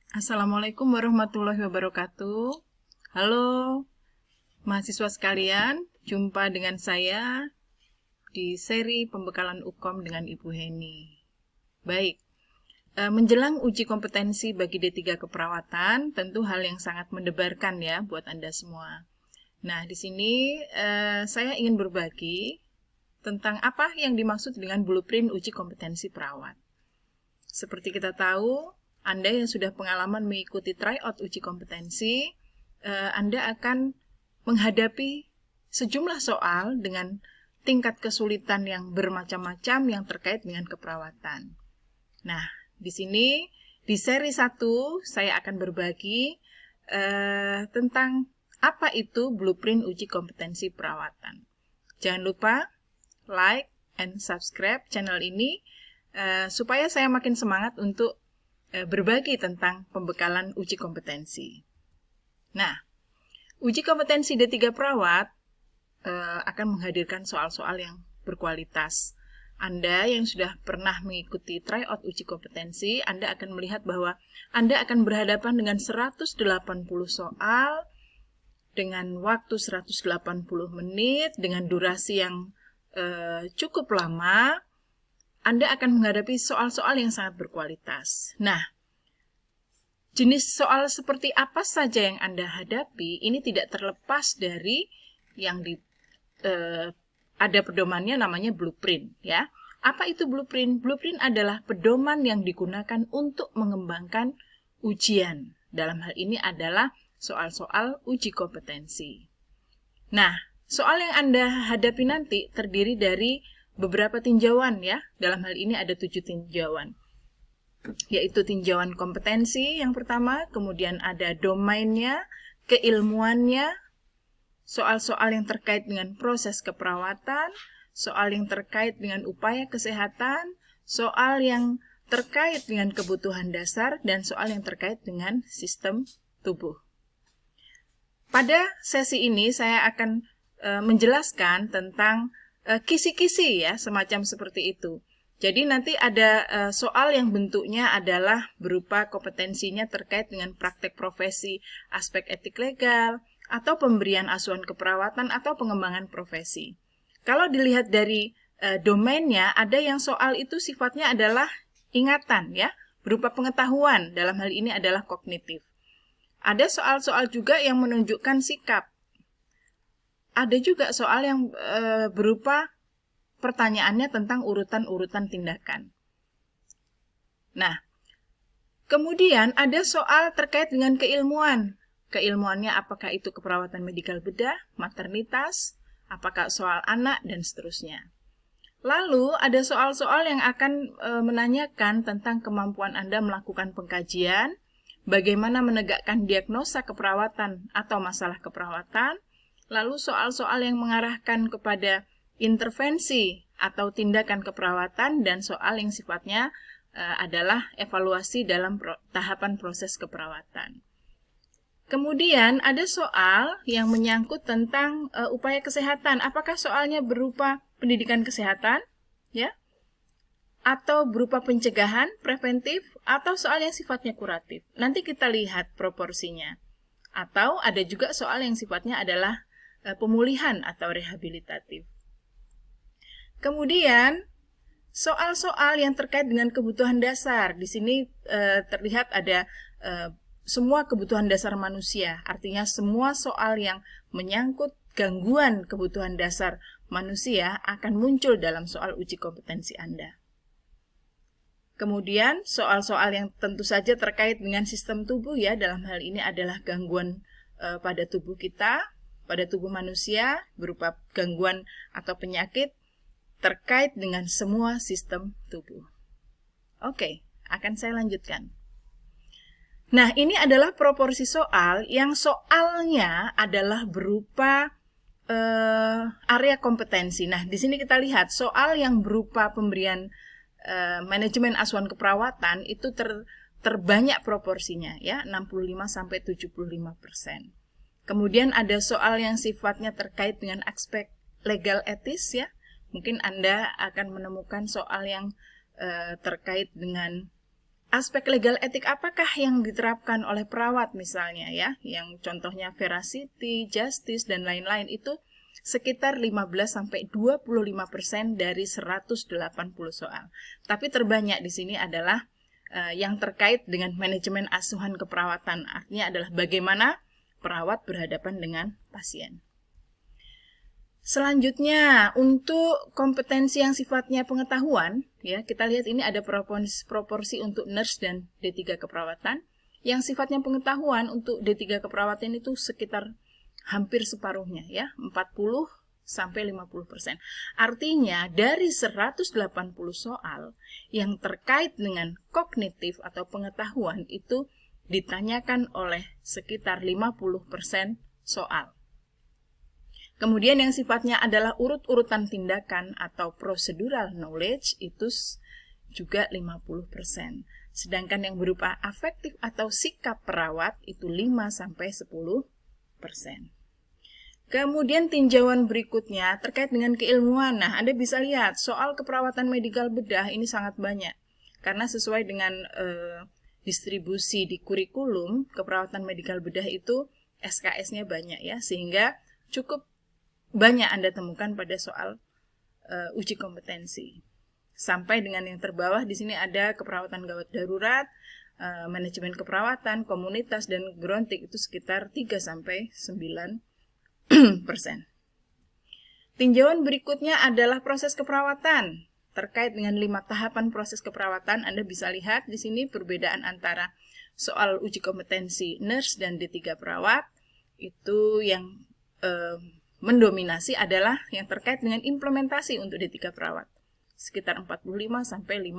Assalamualaikum warahmatullahi wabarakatuh. Halo mahasiswa sekalian, jumpa dengan saya di seri pembekalan UKOM dengan Ibu Heni. Baik, menjelang uji kompetensi bagi D3 keperawatan, tentu hal yang sangat mendebarkan ya buat Anda semua. Nah, di sini saya ingin berbagi tentang apa yang dimaksud dengan blueprint uji kompetensi perawat. Seperti kita tahu, Anda yang sudah pengalaman mengikuti tryout uji kompetensi, Anda akan menghadapi sejumlah soal dengan tingkat kesulitan yang bermacam-macam yang terkait dengan keperawatan. Nah, di sini di seri 1 saya akan berbagi tentang apa itu blueprint uji kompetensi perawatan. Jangan lupa like and subscribe channel ini supaya saya makin semangat untuk berbagi tentang pembekalan uji kompetensi. Nah, uji kompetensi D3 perawat akan menghadirkan soal-soal yang berkualitas. Anda yang sudah pernah mengikuti tryout uji kompetensi, Anda akan melihat bahwa Anda akan berhadapan dengan 180 soal dengan waktu 180 menit, dengan durasi yang cukup lama. Anda akan menghadapi soal-soal yang sangat berkualitas. Nah, jenis soal seperti apa saja yang Anda hadapi, ini tidak terlepas dari yang ada pedomannya namanya blueprint, ya. Apa itu blueprint? Blueprint adalah pedoman yang digunakan untuk mengembangkan ujian. Dalam hal ini adalah soal-soal uji kompetensi. Nah, soal yang Anda hadapi nanti terdiri dari beberapa tinjauan ya. Dalam hal ini ada 7 tinjauan. Yaitu tinjauan kompetensi yang pertama, kemudian ada domainnya, keilmuannya, soal-soal yang terkait dengan proses keperawatan, soal yang terkait dengan upaya kesehatan, soal yang terkait dengan kebutuhan dasar, dan soal yang terkait dengan sistem tubuh. Pada sesi ini saya akan menjelaskan tentang kisi-kisi ya, semacam seperti itu. Jadi nanti ada soal yang bentuknya adalah berupa kompetensinya terkait dengan praktek profesi, aspek etik legal, atau pemberian asuhan keperawatan atau pengembangan profesi. Kalau dilihat dari domainnya, ada yang soal itu sifatnya adalah ingatan ya, berupa pengetahuan, dalam hal ini adalah kognitif. Ada soal-soal juga yang menunjukkan sikap. Ada juga soal yang berupa pertanyaannya tentang urutan-urutan tindakan. Nah, kemudian ada soal terkait dengan keilmuan. Keilmuannya apakah itu keperawatan medikal bedah, maternitas, apakah soal anak, dan seterusnya. Lalu ada soal-soal yang akan menanyakan tentang kemampuan Anda melakukan pengkajian, bagaimana menegakkan diagnosa keperawatan atau masalah keperawatan, lalu soal-soal yang mengarahkan kepada intervensi atau tindakan keperawatan, dan soal yang sifatnya adalah evaluasi dalam tahapan proses keperawatan. Kemudian ada soal yang menyangkut tentang upaya kesehatan. Apakah soalnya berupa pendidikan kesehatan, ya, atau berupa pencegahan, preventif, atau soal yang sifatnya kuratif. Nanti kita lihat proporsinya. Atau ada juga soal yang sifatnya adalah pemulihan atau rehabilitatif. Kemudian soal-soal yang terkait dengan kebutuhan dasar. Di sini terlihat ada semua kebutuhan dasar manusia. Artinya semua soal yang menyangkut gangguan kebutuhan dasar manusia akan muncul dalam soal uji kompetensi Anda. Kemudian soal-soal yang tentu saja terkait dengan sistem tubuh ya, dalam hal ini adalah gangguan pada tubuh kita, pada tubuh manusia, berupa gangguan atau penyakit terkait dengan semua sistem tubuh. Oke, akan saya lanjutkan. Nah, ini adalah proporsi soal yang soalnya adalah berupa area kompetensi. Nah, di sini kita lihat soal yang berupa pemberian manajemen asuhan keperawatan itu terbanyak proporsinya ya, 65-75%. Kemudian ada soal yang sifatnya terkait dengan aspek legal etis ya. Mungkin Anda akan menemukan soal yang terkait dengan aspek legal etik apakah yang diterapkan oleh perawat misalnya ya, yang contohnya veracity, justice, dan lain-lain itu sekitar 15-25% dari 180 soal. Tapi terbanyak di sini adalah yang terkait dengan manajemen asuhan keperawatan, artinya adalah bagaimana perawat berhadapan dengan pasien. Selanjutnya, untuk kompetensi yang sifatnya pengetahuan, ya kita lihat ini ada proporsi untuk nurse dan D3 keperawatan. Yang sifatnya pengetahuan untuk D3 keperawatan itu sekitar hampir separuhnya, ya 40-50%. Artinya dari 180 soal yang terkait dengan kognitif atau pengetahuan itu ditanyakan oleh sekitar 50% soal. Kemudian yang sifatnya adalah urut-urutan tindakan atau procedural knowledge itu juga 50%. Sedangkan yang berupa afektif atau sikap perawat itu 5-10%. Kemudian tinjauan berikutnya terkait dengan keilmuan. Nah, Anda bisa lihat soal keperawatan medikal bedah ini sangat banyak. Karena sesuai dengan distribusi di kurikulum, keperawatan medikal bedah itu SKS-nya banyak ya, sehingga cukup banyak Anda temukan pada soal uji kompetensi. Sampai dengan yang terbawah di sini ada keperawatan gawat darurat, manajemen keperawatan, komunitas, dan grontik itu sekitar 3-9%. Tinjauan berikutnya adalah proses keperawatan. Terkait dengan 5 tahapan proses keperawatan, Anda bisa lihat di sini perbedaan antara soal uji kompetensi nurse dan D3 perawat. Itu yang mendominasi adalah yang terkait dengan implementasi untuk D3 perawat. Sekitar 45-55%.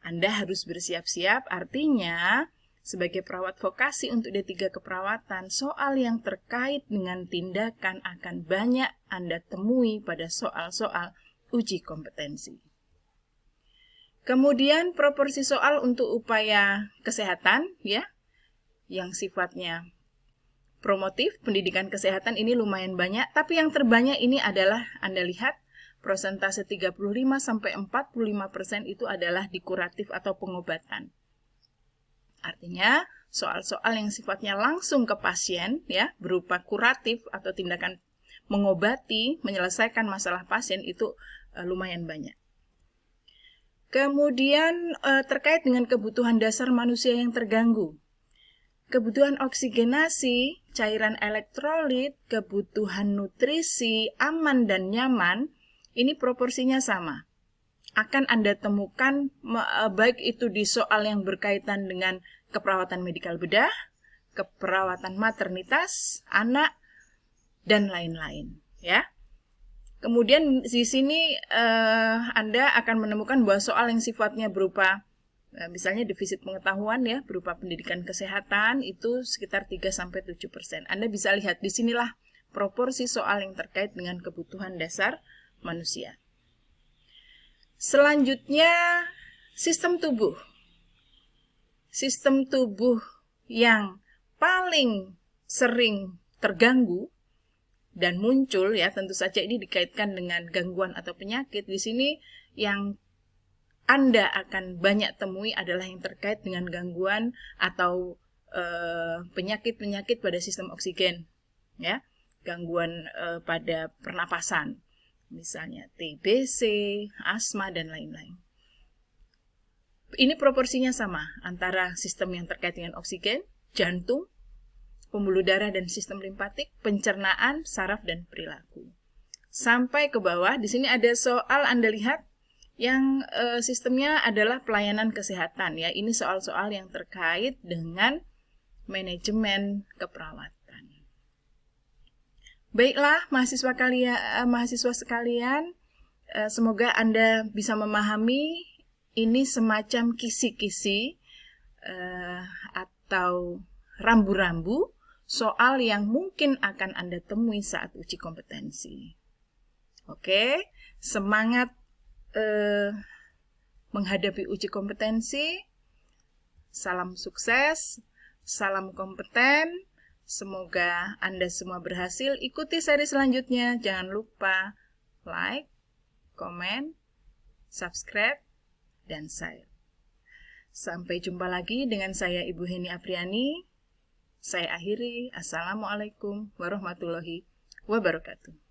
Anda harus bersiap-siap, artinya sebagai perawat vokasi untuk D3 keperawatan, soal yang terkait dengan tindakan akan banyak Anda temui pada soal-soal uji kompetensi. Kemudian proporsi soal untuk upaya kesehatan ya, yang sifatnya promotif, pendidikan kesehatan ini lumayan banyak, tapi yang terbanyak ini adalah Anda lihat persentase 35-45% itu adalah di kuratif atau pengobatan. Artinya, soal-soal yang sifatnya langsung ke pasien ya, berupa kuratif atau tindakan mengobati, menyelesaikan masalah pasien itu lumayan banyak. Kemudian terkait dengan kebutuhan dasar manusia yang terganggu. Kebutuhan oksigenasi, cairan elektrolit, kebutuhan nutrisi, aman dan nyaman, ini proporsinya sama. Akan Anda temukan baik itu di soal yang berkaitan dengan keperawatan medikal bedah, keperawatan maternitas, anak, dan lain-lain. Ya. Kemudian di sini Anda akan menemukan bahwa soal yang sifatnya berupa misalnya defisit pengetahuan ya, berupa pendidikan kesehatan itu sekitar 3-7%. Anda bisa lihat di sinilah proporsi soal yang terkait dengan kebutuhan dasar manusia. Selanjutnya, sistem tubuh. Sistem tubuh yang paling sering terganggu dan muncul ya, tentu saja ini dikaitkan dengan gangguan atau penyakit. Di sini yang Anda akan banyak temui adalah yang terkait dengan gangguan atau penyakit-penyakit pada sistem oksigen, ya, gangguan pada pernapasan, misalnya TBC, asma, dan lain-lain. Ini proporsinya sama antara sistem yang terkait dengan oksigen, jantung, pembuluh darah dan sistem limpatik, pencernaan, saraf, dan perilaku. Sampai ke bawah, di sini ada soal Anda lihat yang sistemnya adalah pelayanan kesehatan ya. Ini soal-soal yang terkait dengan manajemen keperawatan. Baiklah mahasiswa sekalian, semoga Anda bisa memahami ini semacam kisi-kisi atau rambu-rambu soal yang mungkin akan Anda temui saat uji kompetensi. Oke, semangat menghadapi uji kompetensi. Salam sukses, salam kompeten. Semoga Anda semua berhasil. Ikuti seri selanjutnya. Jangan lupa like, komen, subscribe, dan saya. Sampai jumpa lagi dengan saya Ibu Heni Apriani. Saya akhiri. Assalamualaikum warahmatullahi wabarakatuh.